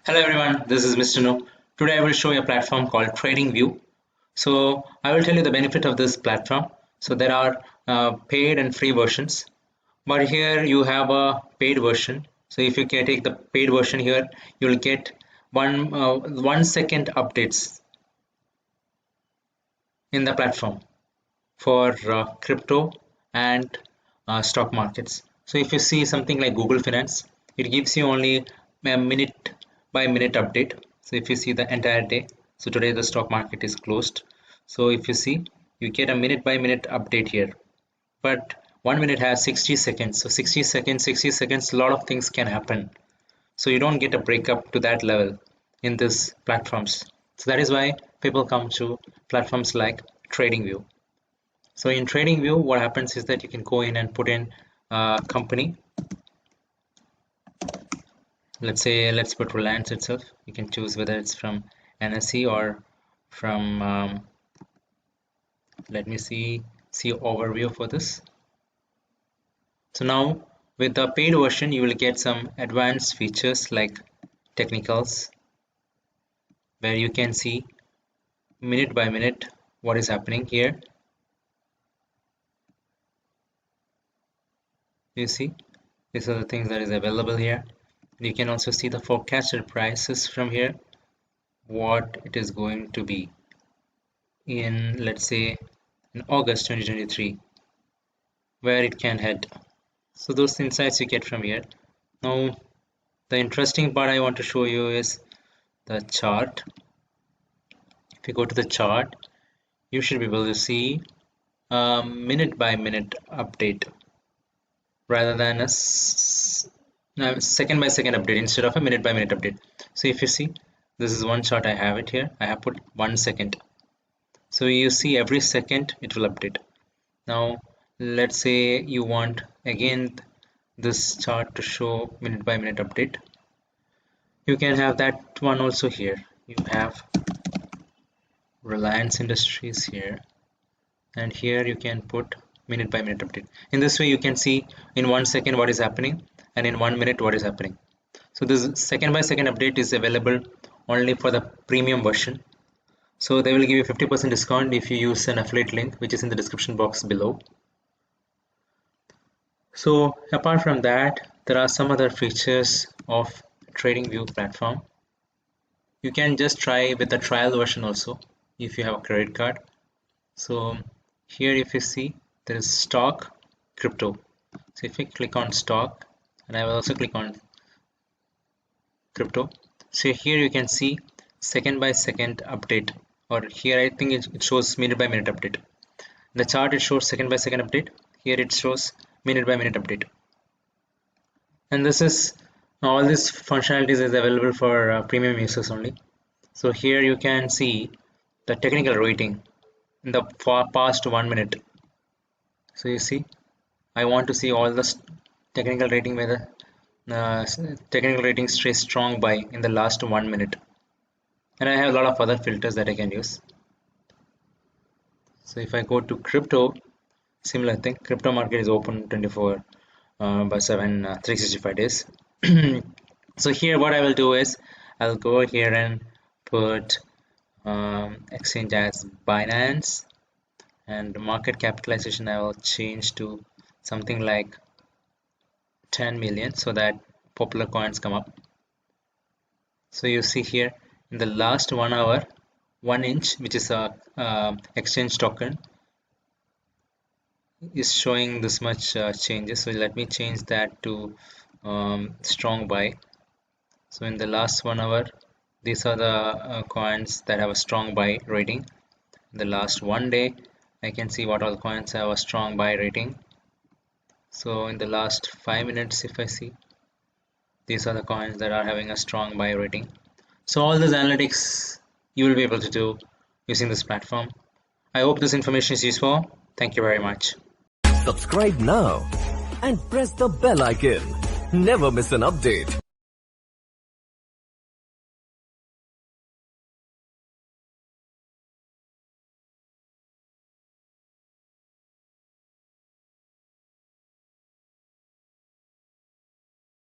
Hello everyone, this is Mr. No. Today I will show you a platform called TradingView. So I will tell you the benefit of this platform. So there are paid and free versions, but here you have a paid version. So if you can take the paid version here, you will get 1 second updates in the platform for crypto and stock markets. So if you see something like Google Finance, it gives you only a minute by minute update. So if you see the entire day, so today the stock market is closed. So if you see, you get a minute by minute update here. But 1 minute has 60 seconds. So 60 seconds, a lot of things can happen. So you don't get a breakup to that level in these platforms. So that is why people come to platforms like TradingView. So in TradingView, what happens is that you can go in and put in a company. Let's put Reliance itself. You can choose whether it's from NSE or from let me see overview for this. So now with the paid version, you will get some advanced features like technicals, where you can see minute by minute what is happening here. You see, these are the things that is available here. You can also see the forecasted prices from here, what it is going to be in, let's say, in August 2023, where it can head. So those insights you get from here. Now the interesting part I want to show you is the chart. If you go to the chart, you should be able to see a minute by minute update rather than a second by second update instead of a minute by minute update. So if you see, this is one chart, I have it here. I have put 1 second. So you see every second it will update. Now let's say you want again this chart to show minute by minute update. You can have that one also here. You have Reliance Industries here, and here you can put minute by minute update. In this way you can see in 1 second what is happening and in 1 minute what is happening. So this second by second update is available only for the premium version. So they will give you 50% discount if you use an affiliate link, which is in the description box below. So apart from that, there are some other features of TradingView platform. You can just try with the trial version also if you have a credit card. So here if you see, there is stock, crypto. So if you click on stock, and I will also click on crypto. So here you can see second by second update, or here I think it shows minute by minute update. In the chart it shows second by second update. Here it shows minute by minute update. And this is all this functionalities is available for premium users only. So here you can see the technical rating in the past 1 minute. So you see, I want to see all the technical rating, whether technical rating stays strong buy in the last 1 minute. And I have a lot of other filters that I can use. So if I go to crypto, similar thing. Crypto market is open 24 by 7 365 days. So here what I will do is I'll go here and put exchange as Binance, and market capitalization I will change to something like 10 million so that popular coins come up. So you see here in the last 1 hour, 1 inch, which is a exchange token, is showing this much changes. So let me change that to strong buy. So in the last 1 hour, these are the coins that have a strong buy rating. In the last 1 day, I can see what all coins have a strong buy rating. So in the last 5 minutes, if I see, these are the coins that are having a strong buy rating. So all these analytics you will be able to do using this platform. I hope this information is useful. Thank you very much. Subscribe now and press the bell icon. Never miss an update.